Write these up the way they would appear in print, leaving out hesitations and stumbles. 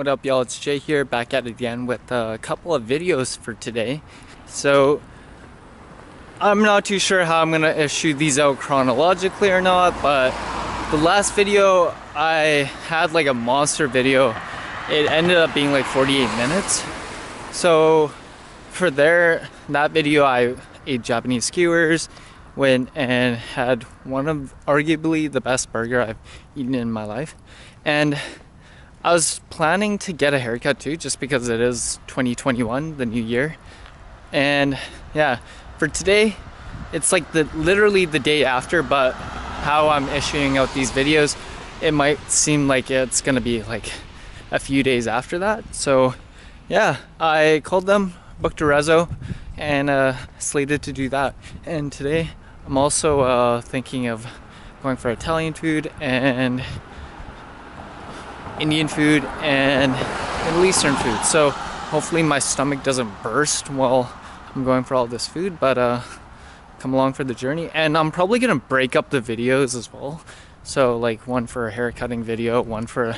What up, y'all? It's Jay here, back at it again with a couple of videos for today. So I'm not too sure how I'm gonna issue these out chronologically or not, but the last video I had like a monster video. It ended up being like 48 minutes. So for that video, I ate Japanese skewers, went and had one of arguably the best burger I've eaten in my life. And I was planning to get a haircut too, just because it is 2021, the new year. And yeah, for today, it's like literally the day after, but how I'm issuing out these videos, it might seem like it's gonna be like a few days after that. So yeah, I called them, booked a rezo, and slated to do that. And today, I'm also thinking of going for Italian food and Indian food and Middle Eastern food. So hopefully my stomach doesn't burst while I'm going for all this food, but come along for the journey. And I'm probably gonna break up the videos as well. So like one for a haircutting video, one for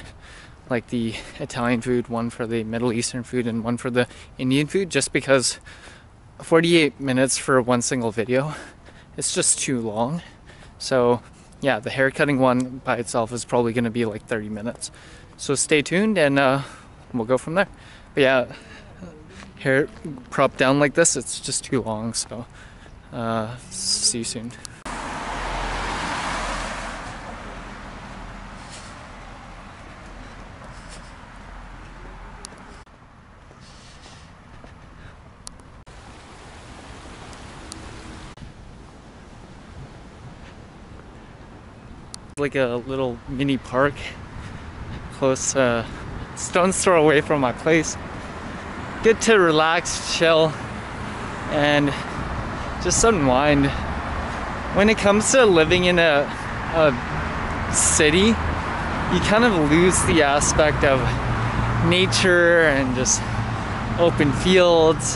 like the Italian food, one for the Middle Eastern food, and one for the Indian food, just because 48 minutes for one single video, it's just too long. So yeah, the haircutting one by itself is probably gonna be like 30 minutes. So stay tuned and we'll go from there. But yeah, hair propped down like this, it's just too long. So see you soon. Like a little mini park close, stone's throw away from my place. Good to relax, chill, and just unwind. When it comes to living in a city, you kind of lose the aspect of nature and just open fields.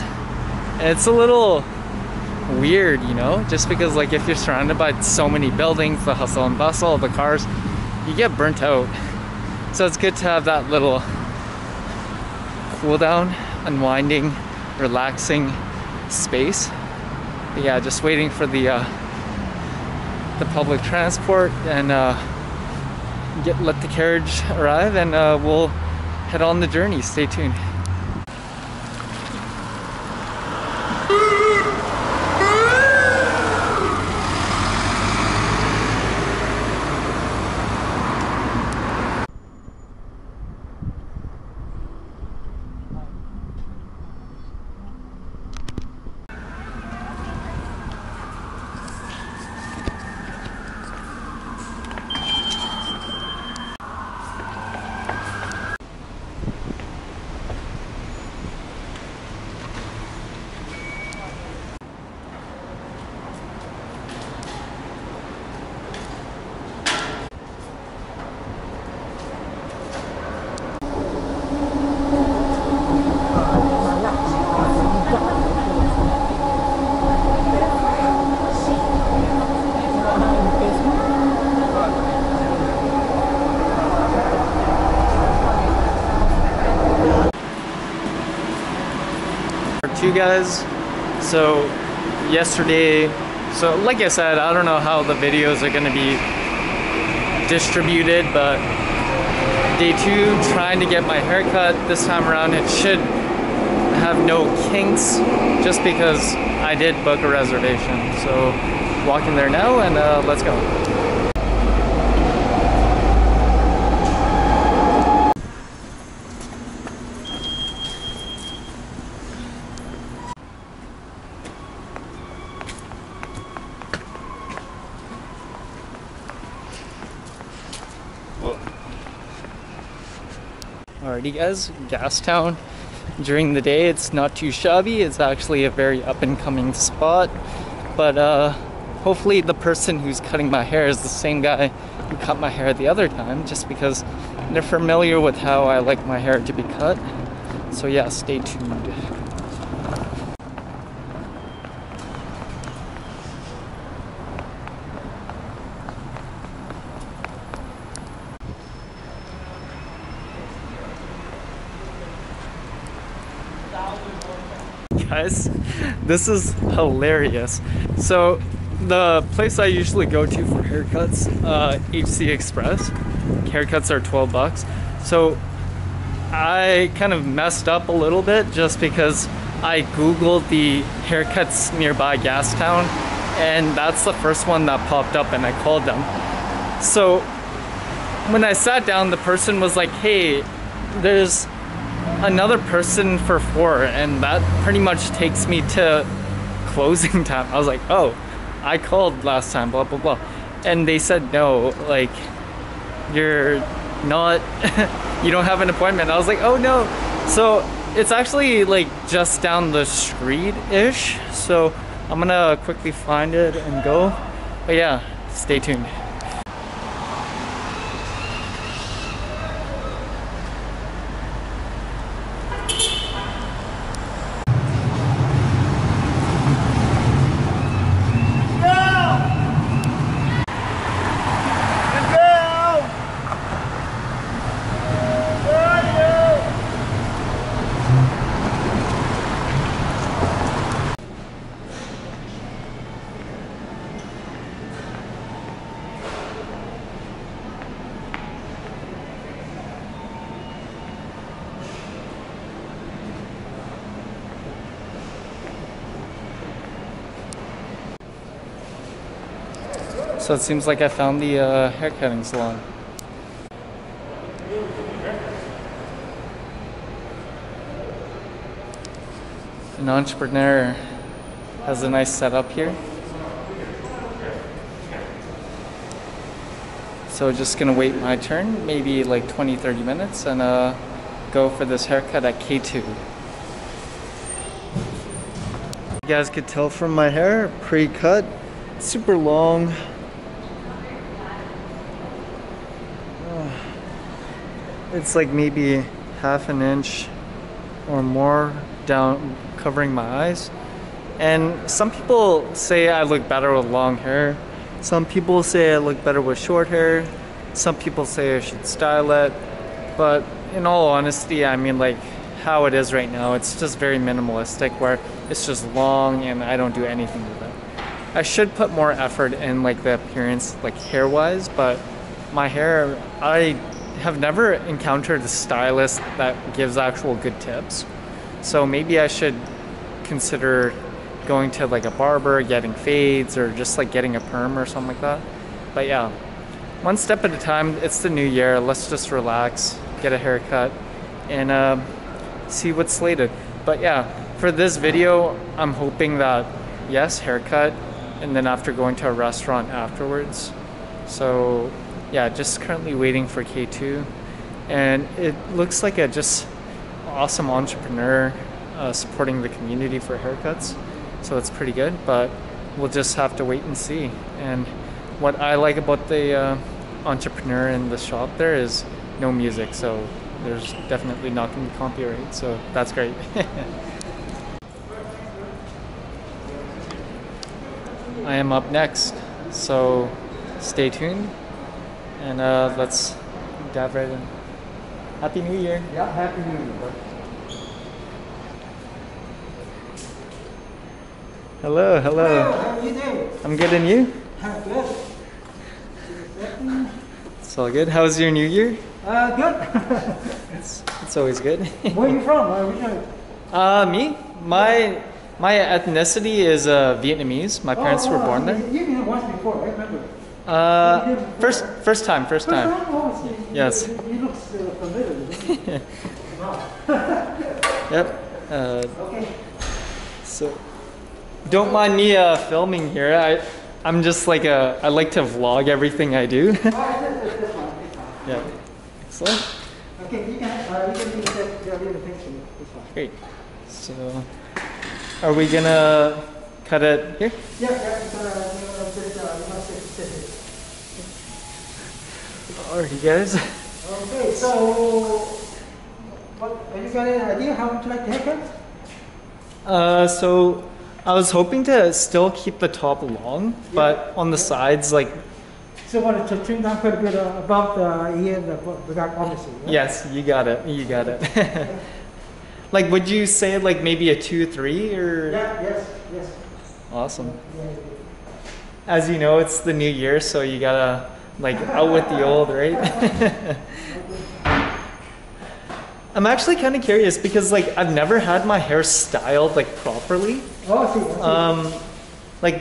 And it's a little weird, you know, just because like if you're surrounded by so many buildings, the hustle and bustle, the cars, you get burnt out. So it's good to have that little cool down, unwinding, relaxing space. But yeah, just waiting for the public transport and let the carriage arrive, and we'll head on the journey. Stay tuned. You guys, so yesterday, so like I said, I don't know how the videos are going to be distributed, but day 2, trying to get my haircut. This time around it should have no kinks, just because I did book a reservation. So walking there now, and let's go. Alrighty guys, Gastown. During the day it's not too shabby, it's actually a very up and coming spot, but hopefully the person who's cutting my hair is the same guy who cut my hair the other time, just because they're familiar with how I like my hair to be cut. So yeah, stay tuned. guys, this is hilarious. So the place I usually go to for haircuts, HC Express, haircuts are 12 bucks. So I kind of messed up a little bit just because I googled the haircuts nearby Gastown, and that's the first one that popped up, and I called them. So when I sat down, the person was like, hey, there's another person for 4, and that pretty much takes me to closing time. I was like, oh, I called last time, blah blah blah, and they said no, like, you're not you don't have an appointment. I was like, oh no. So it's actually like just down the street ish, so I'm gonna quickly find it and go. But yeah, stay tuned. So it seems like I found the haircutting salon. An entrepreneur has a nice setup here. So just gonna wait my turn, maybe like 20-30 minutes, and go for this haircut at K2. You guys could tell from my hair, pre-cut, super long. It's like maybe half an inch or more down, covering my eyes. And some people say I look better with long hair. Some people say I look better with short hair. Some people say I should style it. But in all honesty, I mean, like how it is right now, it's just very minimalistic, where it's just long and I don't do anything with it. I should put more effort in like the appearance, like hair wise, but my hair, I have never encountered a stylist that gives actual good tips. So maybe I should consider going to like a barber, getting fades, or just like getting a perm or something like that. But yeah, one step at a time. It's the new year. Let's just relax, get a haircut, and see what's slated. But yeah, for this video, I'm hoping that, yes, haircut, and then after going to a restaurant afterwards. So yeah, just currently waiting for K2, and it looks like a just awesome entrepreneur supporting the community for haircuts, so it's pretty good, but we'll just have to wait and see. And what I like about the entrepreneur in the shop there is no music, so there's definitely not going to be copyright, so that's great. I am up next, so stay tuned. And let's dive right in. Happy New Year. Yeah, Happy New Year, bro. Hello, hello. Hello, how are you doing? I'm good, and you? Good. It's all good. How's your New Year? Good. It's always good. Where are you from? Me? My ethnicity is Vietnamese. My parents were born there. You've been here once before, I remember. First time. Oh, Yes. You look familiar. Yep. Okay. So, don't mind me filming here. I'm just like I like to vlog everything I do. This one. Yeah. Excellent. Okay, you can do the picture. This one. Great. So, are we gonna cut it here? Yeah. Alrighty, guys. Okay, so have you got any idea how would you like the haircut? So I was hoping to still keep the top long, but on the sides, like. So wanted to trim down quite a bit above the ear, the back, obviously. Right? Yes, you got it. You got it. Like, would you say like maybe a 2-3 or? Yeah, yes. Awesome. Yeah. As you know, it's the new year, so you gotta like out with the old, right? I'm actually kind of curious because like I've never had my hair styled like properly. Oh, I see.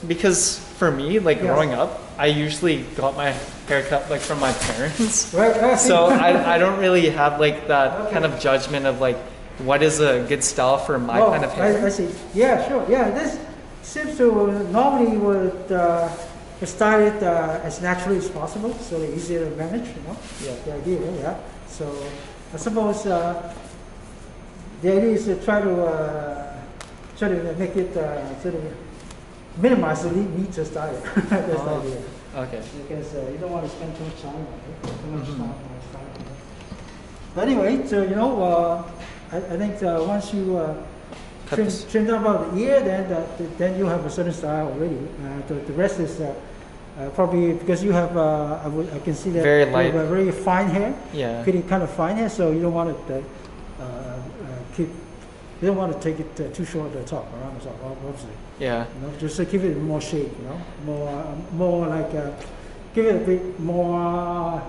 Because for me, like Yes. growing up, I usually got my hair cut like from my parents. Right, I see. So I don't really have like that Okay. kind of judgment of like what is a good style for my kind of hair. I see. Yeah, sure. Yeah, this seems to normally would style it as naturally as possible, so easier to manage, you know. Yeah, the idea, yeah. So I suppose the idea is to try to make it sort of minimize the need to style it. That's the idea. Okay. Because you don't want to spend too much time on it. Too much time on styling it. But anyway, so you know, I think once you trim down about the ear, then you have a certain style already. The rest is probably because you have I can see that Very you light. have a very fine hair, Yeah. pretty kind of fine hair. So you don't want it you don't want to take it too short at the top, around the top, obviously. Yeah. You know, just to give it more shape, you know, more like give it a bit more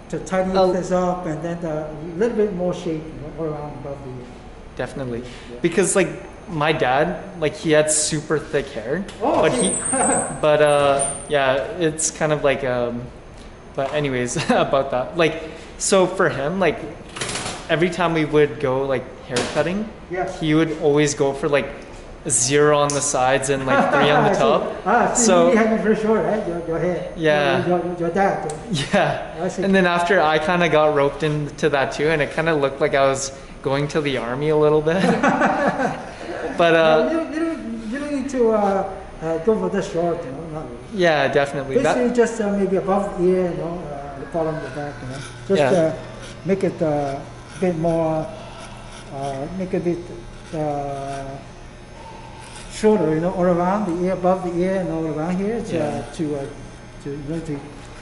to tidy this up, and then a little bit more shape, you know, all around above the ear. Definitely. Because like my dad, like he had super thick hair, Oh, but yeah, it's kind of like but anyways about that. Like so for him, like every time we would go like hair cutting, Yes. he would always go for like 0 on the sides and like 3 on the top. So you have it very short, right? Your hair. Yeah. Your dad. Yeah. I see. And then after I kind of got roped into that too, and it kind of looked like I was going to the army a little bit. But you don't need to go for this short, you know. Not really. yeah, definitely. Basically, just maybe above the ear, you know, the bottom of the back, you know. Just Yeah. make it a bit more, make it a bit shorter, you know, all around the ear, above the ear, and all around here, to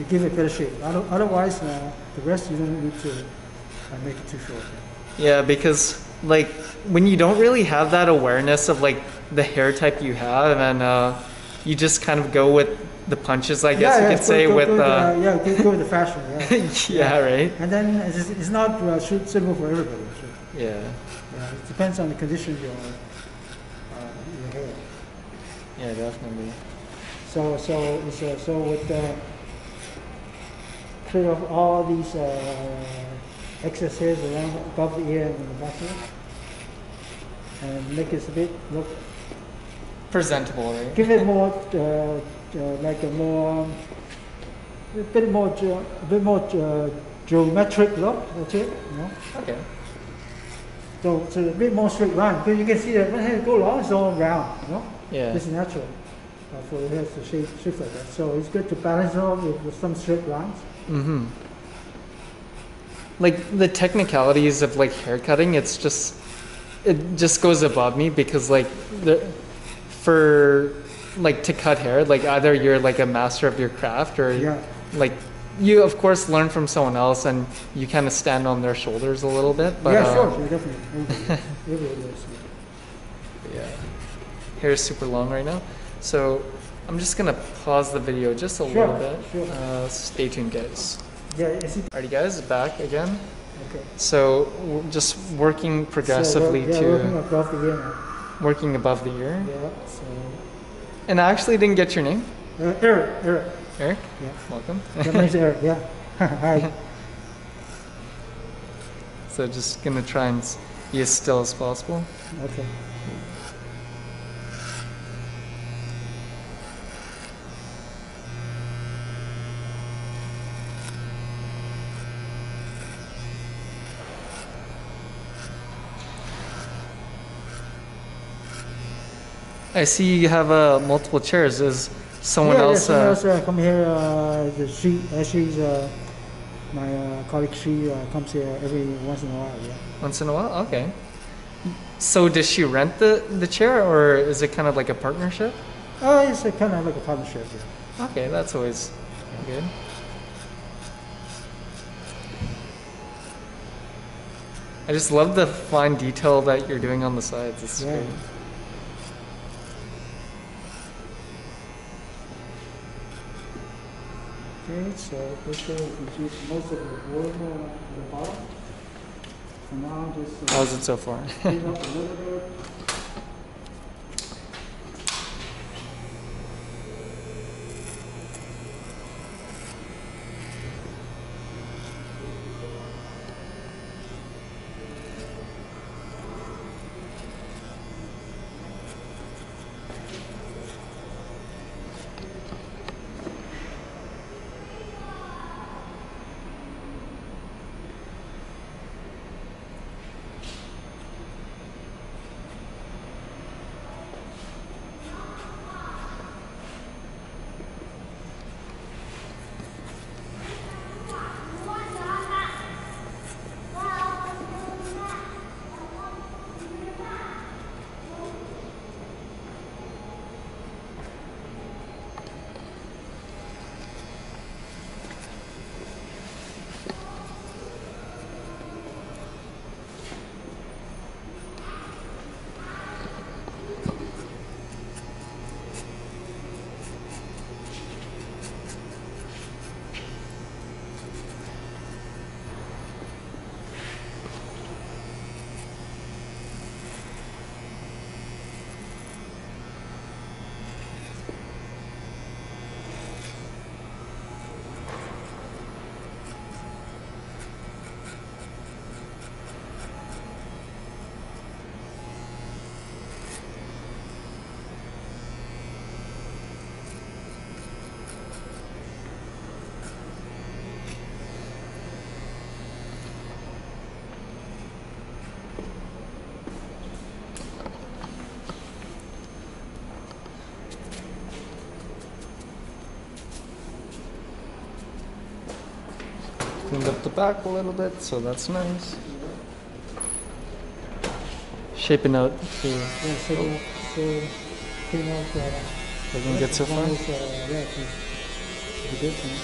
give it better shape. Otherwise, the rest you don't need to make it too short. Yeah, because like when you don't really have that awareness of like the hair type you have, and you just kind of go with the punches, I guess you could say, go with with the fashion. Yeah. yeah, right. And then it's not suitable for everybody. So, Yeah. yeah, it depends on the condition of your hair. Yeah, definitely. So with clear off all these excess hairs around above the ear and the back here, and make it a bit look. Presentable, right? Give it more like a bit more geometric look. That's it. You know. Okay. So it's a bit more straight line, because you can see that when hair go long, it's all round. You know. Yeah. It's natural for the hair to shape like that. So it's good to balance it off with some straight lines. Mm-hmm. Like the technicalities of like hair cutting, it just goes above me, because like for like to cut hair, like either you're like a master of your craft, or like you of course learn from someone else and you kind of stand on their shoulders a little bit. But sure, definitely. yeah, hair is super long right now, so I'm just gonna pause the video just a little bit. Sure. Stay tuned, guys. Yeah, is it? Alrighty, guys, back again. Okay. So we're just working progressively working above the ear now. working above the ear. Yeah. So. And I actually didn't get your name. Eric. Eric? Yeah. Welcome. My name's Eric. Yeah. Hi. So just gonna try and be as still as possible. Okay. I see you have multiple chairs. Is someone else? Someone else come here. She's my colleague. She comes here every once in a while. Yeah. Once in a while? Okay. So does she rent the chair, or is it kind of like a partnership? It's kind of like a partnership. Yeah. Okay, that's always good. I just love the fine detail that you're doing on the sides. It's Yeah. great. Okay, so this will reduce most of the wood at the bottom. And now just How's it so far? clean up a little bit. Cleaned up the back a little bit, so that's nice. Shaping out to Yeah, so clean up looking good so far. yeah, to the good thing.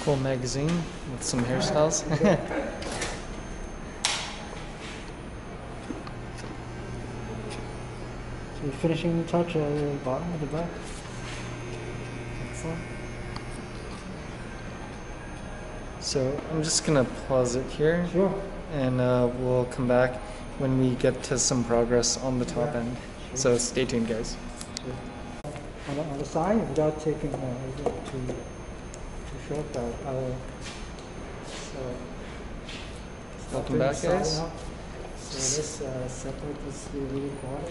Cool magazine with some hairstyles. So the finishing touch at the bottom of the back. Excellent. So I'm just gonna pause it here, Sure. and we'll come back when we get to some progress on the top end. So stay tuned, guys. On the side, without taking too short, but I will. Welcome back, guys. So let's separate this little corner.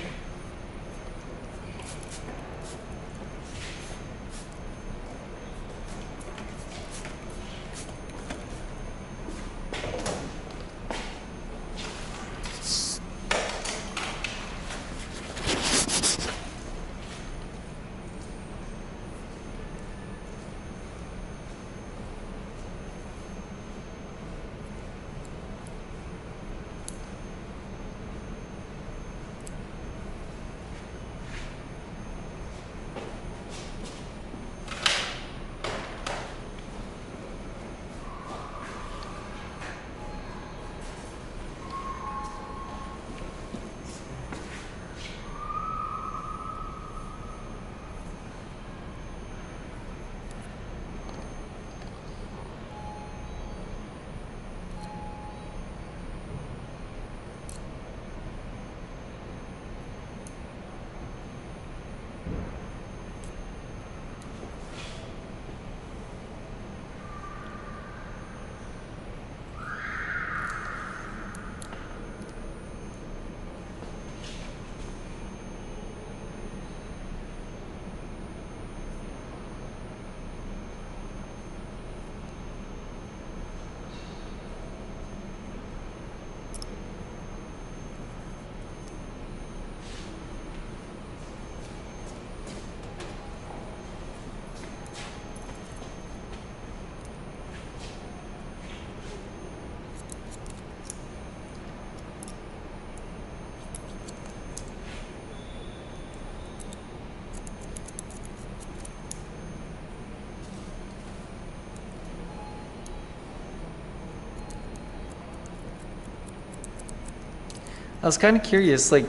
I was kind of curious, like,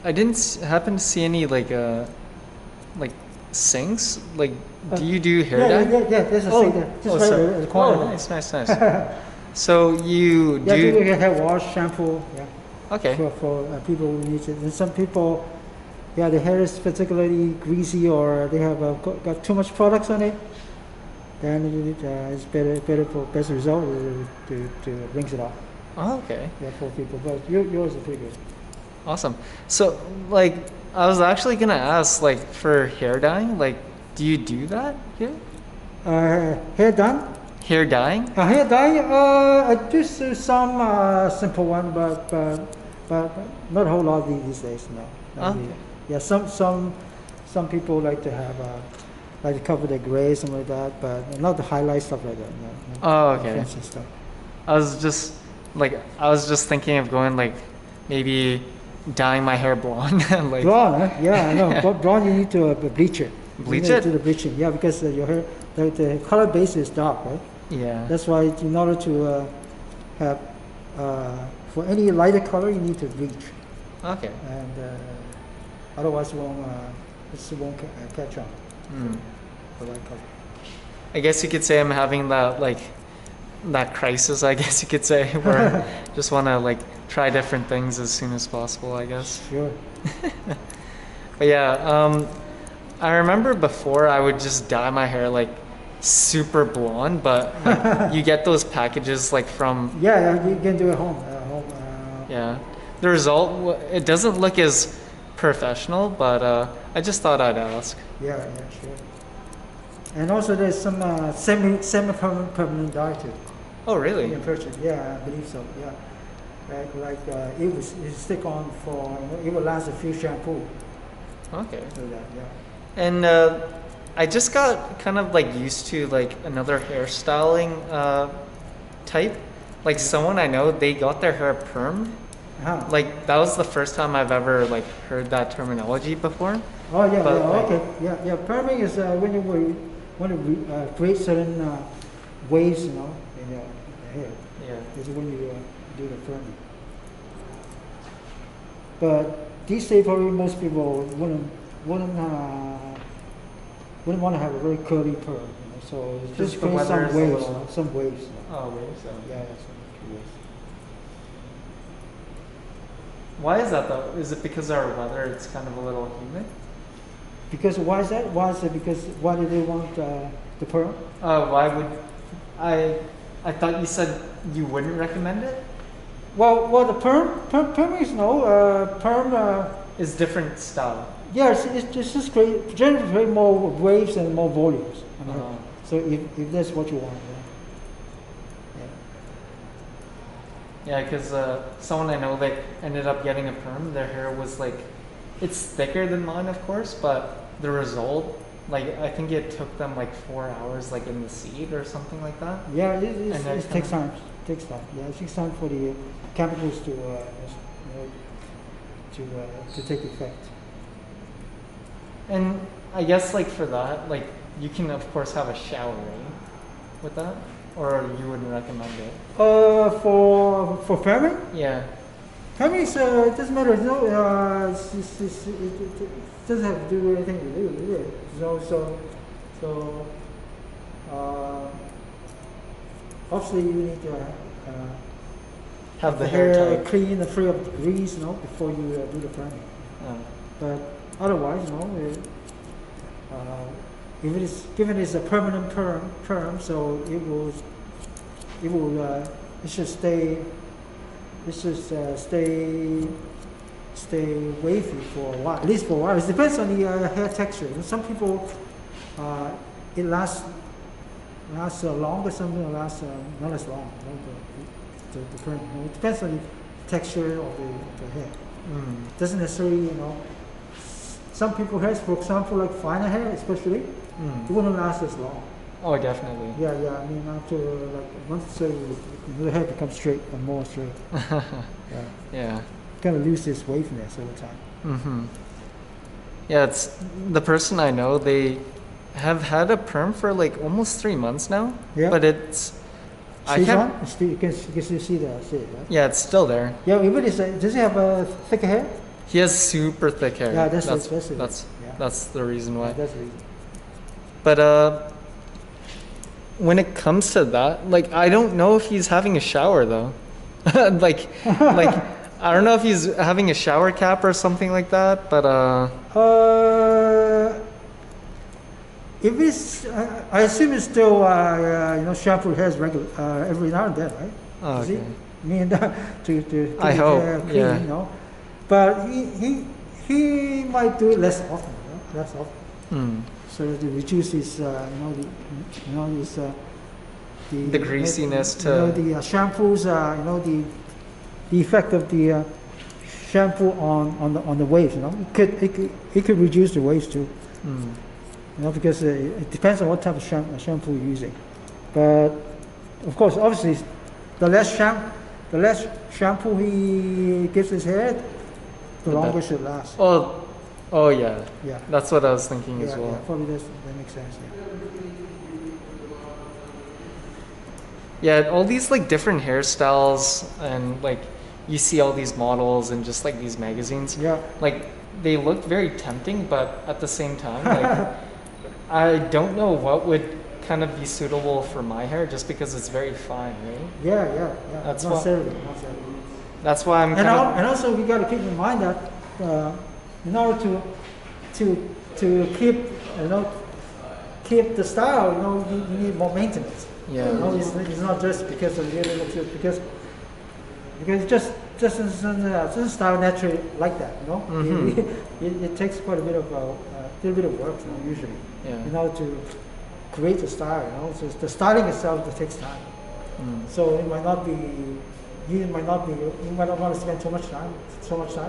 I didn't happen to see any like sinks. Like, do you do hair dye? Yeah. There's a sink there. Just right sorry. there at the corner. Oh, nice. So you do? Yeah, people get hair wash, shampoo. Yeah. Okay. For people who need it, and some people, yeah, their hair is particularly greasy or they have got too much products on it. Then it's better for best result to rinse it off. Oh, okay. Yeah, for people, but yours is pretty good. Awesome. So, like, I was actually gonna ask, like, for hair dyeing, like, do you do that here? Hair done? Hair dyeing? Hair dye? I do some simple one, but not a whole lot these days. No. Not really. Yeah, some people like to have like to cover their gray, something like that, but not the highlight stuff like that. No, Oh, okay. fancy stuff. I was just thinking of going, like, maybe dyeing my hair blonde. Like, Blonde, huh? Yeah, I know. But blonde, you need to bleach it. Bleach you need it? to do the bleaching, yeah, because your hair, the color base is dark, right? yeah. That's why in order to have for any lighter color, you need to bleach, Okay. and otherwise it won't catch on Mm. the light color. I guess you could say I'm having that crisis, I guess you could say, where I just want to, like, try different things as soon as possible, I guess. Sure. But yeah, I remember before I would just dye my hair, like, super blonde, but like, you get those packages, like, from, Yeah, you can do it at home. yeah. The result, it doesn't look as professional, but I just thought I'd ask. Yeah, sure. And also there's some semi-permanent dye too. Oh, You really? can purchase. Yeah, I believe so. Yeah, it stick on for it will last a few shampoo. Okay. So that, yeah. And I just got kind of, like, used to, like, another hairstyling type. Like, someone I know, they got their hair permed. Uh-huh. Like, that was the first time I've ever, like, heard that terminology before. Oh yeah, But, like, okay, yeah. Perming is when you want to create certain waves, in your hair. Yeah. This is when you do the perming. But these days, probably most people wouldn't want to have a very curly perm. So it's Just just the create weather is a little- some waves. Oh, wait, so. Yeah, some waves. Why is that, though? Is it because our weather, it's kind of a little humid? Because why is that? Why do they want the perm? Why would I thought you said you wouldn't recommend it? Well, the perm is perm. It's different style. Yes, it's just generate more waves and more volumes. Uh-huh. So if that's what you want, Yeah, because someone I know, like, ended up getting a perm. Their hair was, like, it's thicker than mine, of course, but the result, like, I think it took them, like, 4 hours, like, in the seat or something like that. yeah, And it takes time. Takes time. Yeah, it takes time for the chemicals to take effect. And I guess, like, for that, like, you can, of course, have a shower, right? With that? Or you wouldn't recommend it? For perming? Yeah. Perming is it doesn't matter. No, it doesn't have to do anything to do with it. So obviously you need to Have the the hair hair tight. clean and free of grease, before you do the perming. Oh. But otherwise, if it is given it's a permanent perm, so it should stay. It should stay wavy for a while, at least for a while. It depends on the hair texture. Some people, it lasts longer. Some people last not as long. The perm. It depends on the texture of the hair. Mm. Doesn't necessarily, some people hair, for example, like finer hair especially, it wouldn't last as long. Oh, definitely. Yeah. I mean, after once the hair becomes straight and more straight, Yeah. kind of lose its waviness over time. Mm-hmm. Yeah, it's the person I know, they have had a perm for, like, almost 3 months now. Yeah. But it's I Stays can't. on? It's still, you can still see it, right? Yeah, it's still there. Yeah, even does he have a thicker hair? He has super thick hair. Yeah, that's that's the reason why. Yeah, that's the reason. But when it comes to that, like I don't know if he's having a shower though. like I don't know if he's having a shower cap or something like that, but if it's, I assume it's still, shampoo hairs regular every now and then, right? Oh, Is okay. it? I mean, to keep I his hope, hair clean, yeah. you know. But he might do it less often, less often. Hmm. So to reduce his, The greasiness the shampoos, the effect of the shampoo on the waves, you know, it could reduce the waves too, Hmm. you know, because it depends on what type of shampoo you're using. But of course, obviously, the less shampoo he gives his hair, the longer it should last. Oh yeah. Yeah. That's what I was thinking as Yeah, well. yeah, probably that makes sense. Yeah. Yeah, all these like different hairstyles and like you see all these models and just like these magazines. Yeah. Like they look very tempting, but at the same time, like I don't know what would kind of be suitable for my hair just because it's very fine, right? Yeah. That's not what- necessarily. That's why I'm And, kind of and also we got to keep in mind that in order to keep the style, you need more maintenance. yeah. You know, it's not just because of the really looks good, because it just doesn't style naturally like that. You know, Mhm. it takes quite a bit of little bit of work, usually. Yeah. To create the style. So the styling itself that takes time. Mm. So it might not be. You might not want to spend so much time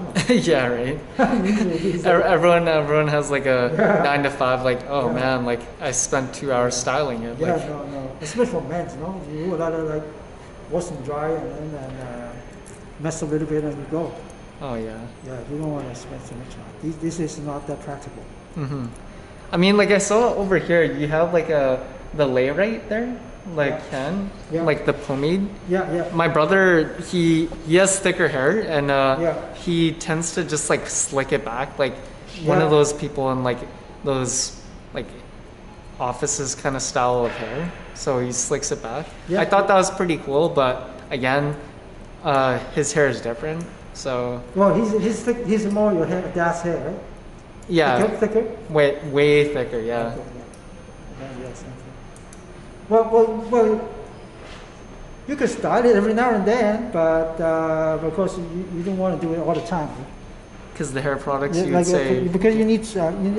on it. Yeah, right. Usually these Everyone has like a Yeah. 9 to 5. Like, oh Yeah. man, like I spent 2 hours styling it. Yeah, Like, no. Especially for men, you do a lot of like wash and dry and then mess a little bit and you go. oh yeah. Yeah, you don't want to spend so much time. This is not that practical. Hmm. I mean, like I saw over here, you have like the lay right there, like Yeah. Ken, Yeah. like the pomade. Yeah. My brother, he has thicker hair, and Yeah. he tends to just like slick it back, like one Yeah. of those people in like those like offices kind of style of hair. So he slicks it back. Yeah. I thought that was pretty cool, but again, his hair is different. So Well, he's more your hair, dad's hair, right? yeah, Thicker? way thicker. Yeah. Okay, yeah. Yes, okay. Well, you could style it every now and then, but of course you don't want to do it all the time. Because the hair products, Yeah, you like, would say. because you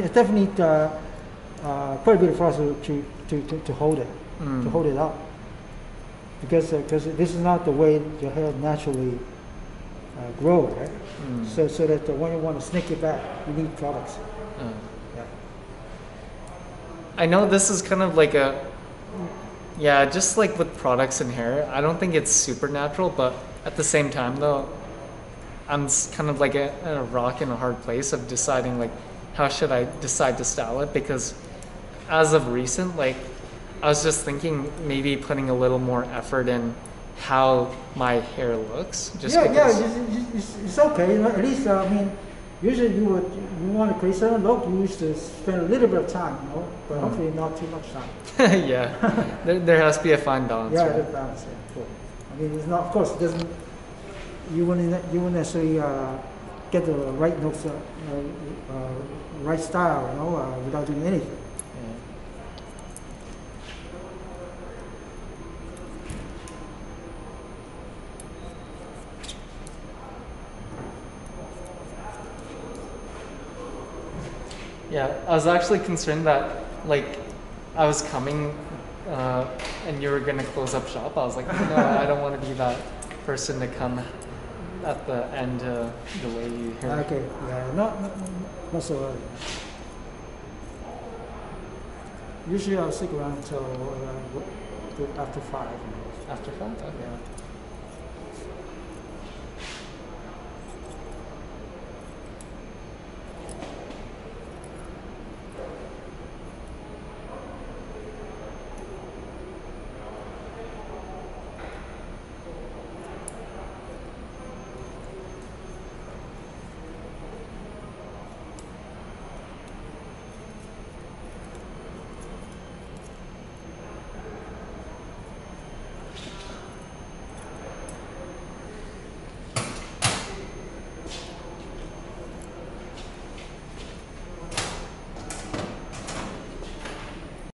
definitely need quite a bit of process to hold it, Mm. up. Because this is not the way your hair naturally grow, right? Mm. So that when you want to snake it back, you need products. Uh, Yeah. I know this is kind of like just like with products and hair, I don't think it's super natural, but at the same time though, I'm kind of like at a rock in a hard place of deciding like how should I decide to style it, because as of recent, like I was just thinking maybe putting a little more effort in how my hair looks. Just because. It's okay. At least usually you want to create certain look. You used to spend a little bit of time, but hopefully not too much time. Yeah, there has to be a fine balance. Yeah, right? the balance. Yeah, cool. I mean, it's not. Of course, it doesn't. You wouldn't necessarily get the right looks, right style, without doing anything. Yeah, I was actually concerned that like I was coming and you were gonna close up shop. I was like, no, I don't want to be that person to come at the end to delay you here. Okay. Yeah. Not so early. Usually I'll stick around until after 5. After 5? Okay. Yeah.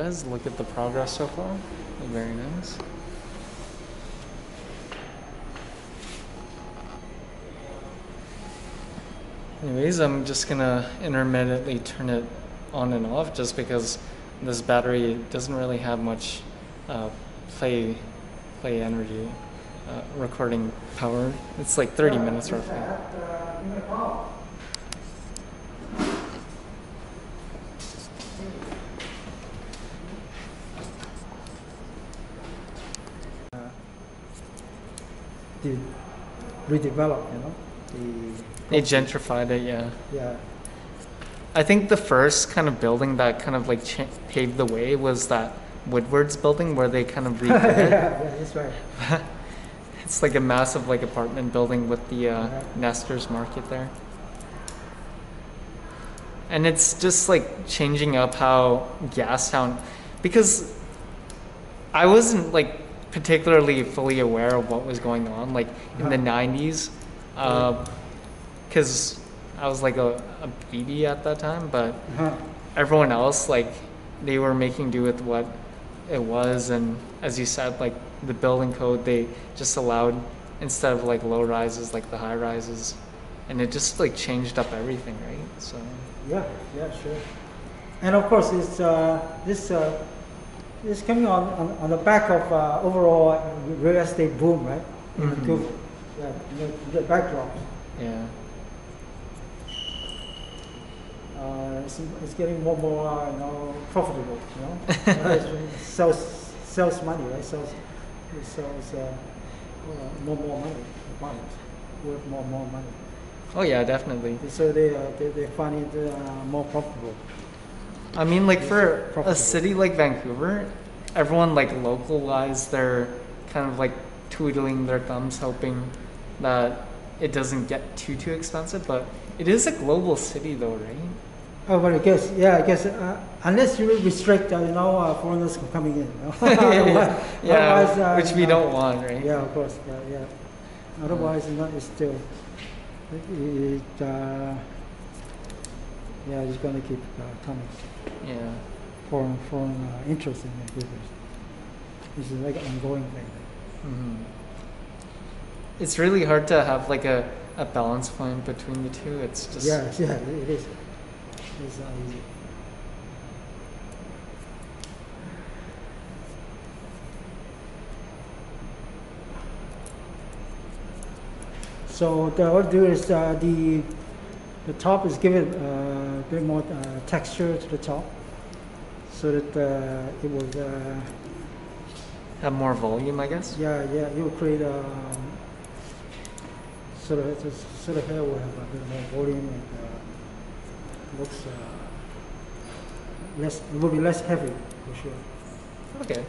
Guys, look at the progress so far. Very nice. Anyways, I'm just gonna intermittently turn it on and off just because this battery doesn't really have much play energy, recording power. It's like 30 minutes roughly. To redevelop, They gentrified it, yeah. Yeah. I think the first kind of building that kind of like paved the way was that Woodward's building where they kind of redid it. Yeah, that's right. It's like a massive like apartment building with the Nestor's Market there. And it's just like changing up how Gastown, because I wasn't like particularly fully aware of what was going on like in the 90s, because I was like a baby at that time, but everyone else, like, they were making do with what it was, and as you said, like the building code, they just allowed, instead of like low rises, like the high rises, and it just like changed up everything, right? So yeah, sure. And of course, it's it's coming on the back of overall real estate boom, right? In Vancouver. Yeah, the backdrop. yeah. It's getting more and more profitable, it sells money, right? It sells more money, worth more money. Oh yeah, definitely. So they find it more profitable. I mean, like for a city like Vancouver, everyone like localized their kind of like twiddling their thumbs, hoping that it doesn't get too expensive. But it is a global city, though, right? Oh, but I guess unless you restrict, foreigners from coming in. Yeah, which we don't want, right? Yeah, of course. Yeah. Otherwise, it's still. It's going to keep coming. Yeah. Foreign interest in Vancouver. This is like an ongoing thing. Mm-hmm. It's really hard to have like a balance point between the two. It's just it is. It's not easy. So what I'll do is the top is give it a bit more texture to the top, so that it will have more volume, I guess. Yeah, it will create sort of hair will have a bit more volume and looks less. It will be less heavy for sure. Okay.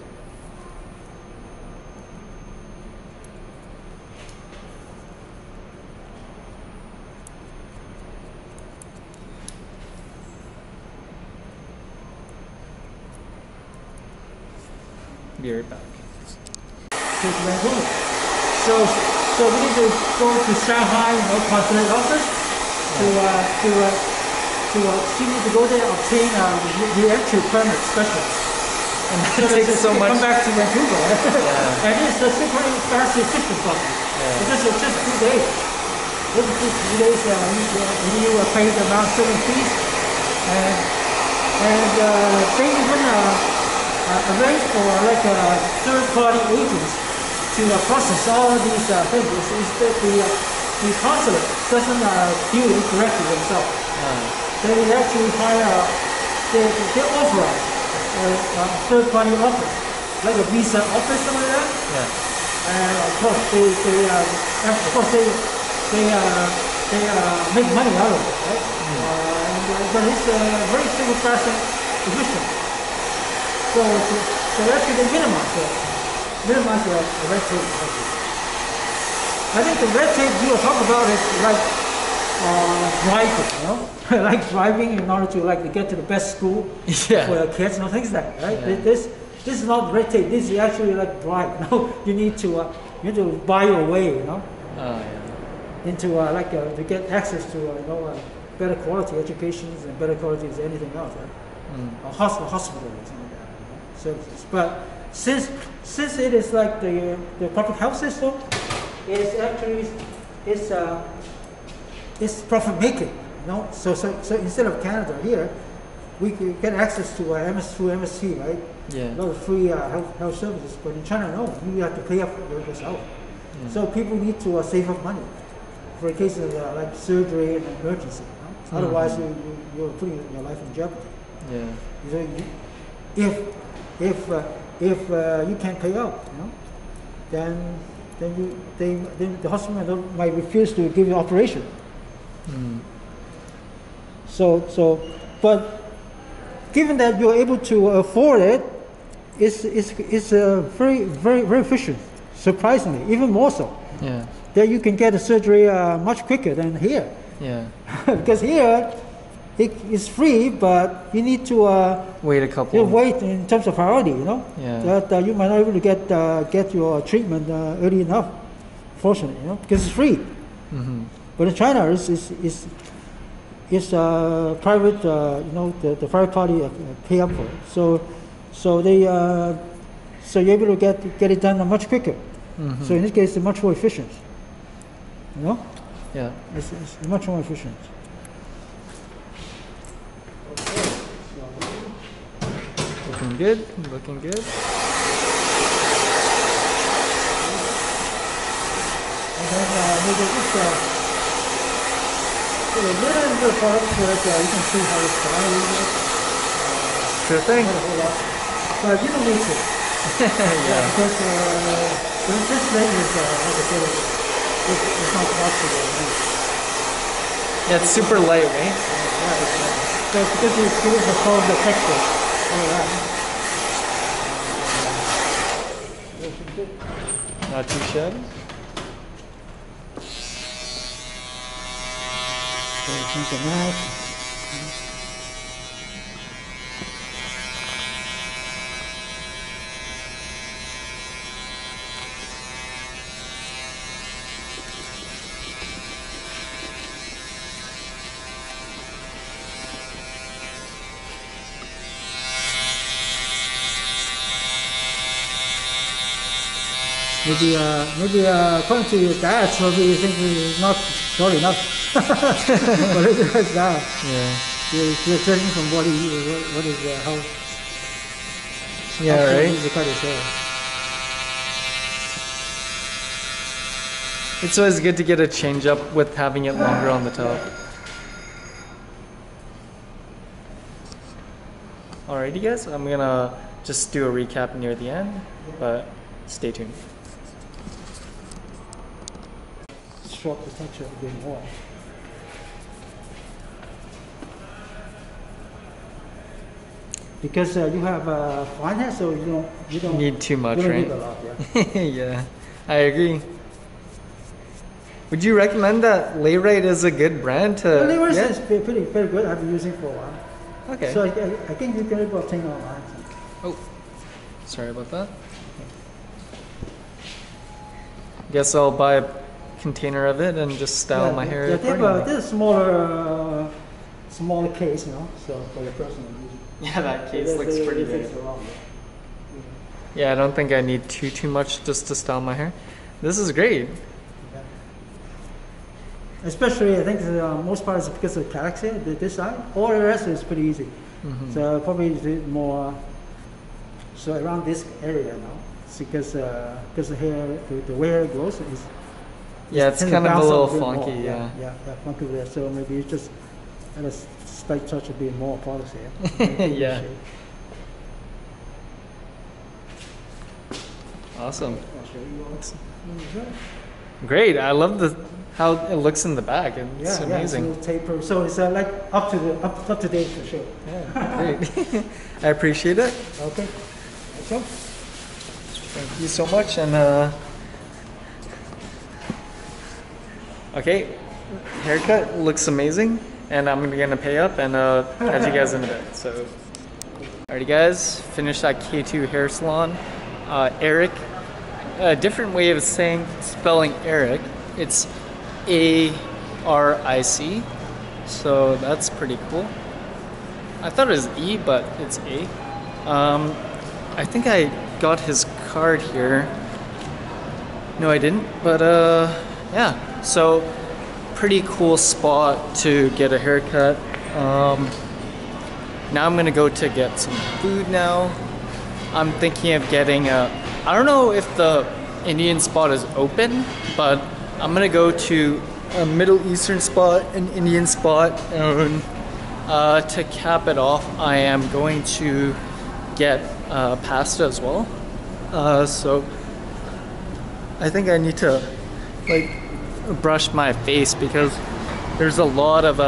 Be right back. So we need to go to Shanghai, consulate office she need to go there and obtain the actual permit special. And that takes so much. Come back to Vancouver. Yeah. And it's a super fast efficient process. Yeah. It's just 2 days. This is 2 days. You pay the amount certain fees, and they even arrange for like third-party agents to process all these things. It's that the consulate doesn't do it directly themselves. They actually hire, they authorize a third-party office, like a visa office, something like that. Yeah. And of course they make money out of it, right? But it's very simple, fast, and efficient. So actually they minimize the red tape. I think the red tape you were talking about is like driving, like driving in order to get to the best school for your kids, things like that, right? Yeah. This is not red tape. This is actually like drive. You need to buy your way, into to get access to better quality education and better quality as anything else, right? A hospital or something like that. services. But since it is like the public health system, it's actually it's profit making. You know, so instead of Canada here, we get access to through MSC, right? Yeah. A lot of free health services. But in China, no, you have to pay up yourself. Yeah. So people need to save up money for a case of like surgery and emergency. You know? Otherwise, you're putting your life in jeopardy. Yeah. So if you can't pay out, you know, then the hospital might refuse to give you operation. Mm. But given that you're able to afford it, it's very efficient. Surprisingly, even more so. Yeah. That you can get a surgery much quicker than here. Yeah. Because here it's free, but you need to wait a couple. wait in terms of priority. You know. Yeah. That you might not be able to get your treatment early enough. Fortunately, you know, because it's free. Mm-hmm. But in China, it's private. You know, the private party pay up for it. So you're able to get it done much quicker. Mm-hmm. So in this case, it's much more efficient. You know? Yeah. It's much more efficient. Looking good. Looking good. And then maybe just put a little bit of product so that you can see how it's done. Sure thing. Not a whole lot. But you don't need to. Yeah. Because this thing is, like I said, it's not possible. Yeah, it's super light, right? So it's because you feel the color, the texture, all that. Not too shabby. So change the match. Maybe according to your dad, probably you think it's not short enough. But it's that. Yeah. You're judging from what is how. Yeah, how right. easy to cut his hair. It's always good to get a change up with having it longer on the top. Alrighty guys, I'm gonna just do a recap near the end, but stay tuned. Short the texture a bit more. Because you have fine hair, so you don't Need too much, you don't right? need a lot, yeah. Yeah, I agree. Would you recommend that Layrite is a good brand to Well, get? is pretty good. I've been using it for a while. Okay. So I think you can able to obtain online. Oh, sorry about that. Guess I'll buy a container of it and just style my hair accordingly. There's a smaller case, you know, so for your personal use. Yeah, that case looks pretty big. Yeah, I don't think I need too much just to style my hair. This is great. Yeah. Especially, I think most part is because of the calyx here, this side. All the rest is pretty easy. Mm-hmm. So probably more. So around this area now, it's because the hair, the way hair grows is. Yeah, it's kind of a little funky. More. Yeah. Yeah, funky there. So maybe you just add a slight touch a bit more polish here. Yeah. Awesome. Great. I love how it looks in the back. It's amazing. It's a taper. So it's like up to date for sure. Yeah, great. I appreciate it. Okay. So. Thank you so much. And okay, haircut looks amazing, and I'm gonna pay up and catch you guys in a bit. So, alrighty, guys, finished that K2 hair salon. Eric, a different way of spelling Eric. It's A-R-I-C, so that's pretty cool. I thought it was E, but it's A. I think I got his card here. No, I didn't, but yeah, so pretty cool spot to get a haircut. Now I'm gonna go to get some food now. I'm thinking of getting I don't know if the Indian spot is open, but I'm gonna go to a Middle Eastern spot, an Indian spot, and to cap it off, I am going to get pasta as well. So I think I need to like brush my face because there's a lot of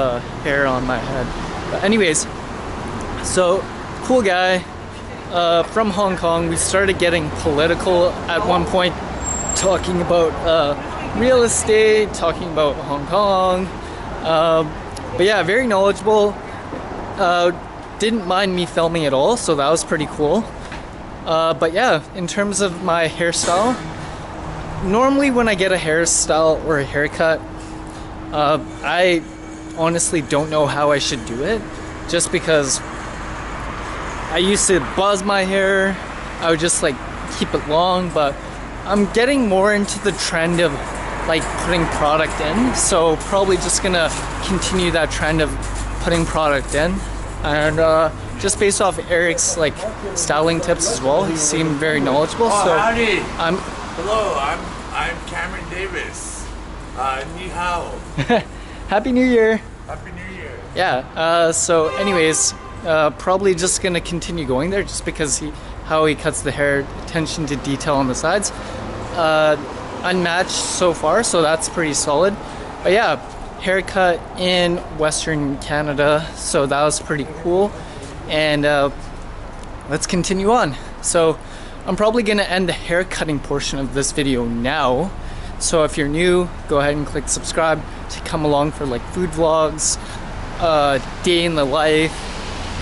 hair on my head. But anyways, so cool guy from Hong Kong. We started getting political at one point, talking about real estate, talking about Hong Kong. But yeah, very knowledgeable. Didn't mind me filming at all, so that was pretty cool. But yeah, in terms of my hairstyle, normally when I get a hairstyle or a haircut, I honestly don't know how I should do it, just because I used to buzz my hair. I would just like keep it long, but I'm getting more into the trend of like putting product in, so probably just gonna continue that trend of putting product in. And just based off Eric's like styling tips as well, he seemed very knowledgeable. Oh, so howdy. Hello, I'm Cameron Davis. Ni hao. Happy New Year. Happy New Year. Yeah. So anyways, probably just gonna continue going there, just because how he cuts the hair, attention to detail on the sides. Unmatched so far, so that's pretty solid. But yeah, haircut in Western Canada, so that was pretty cool. And let's continue on. So I'm probably gonna end the hair cutting portion of this video now. So if you're new, go ahead and click subscribe to come along for like food vlogs, day in the life,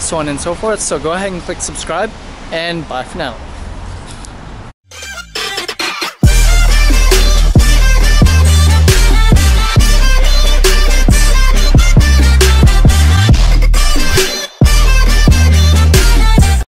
so on and so forth. So go ahead and click subscribe, and bye for now.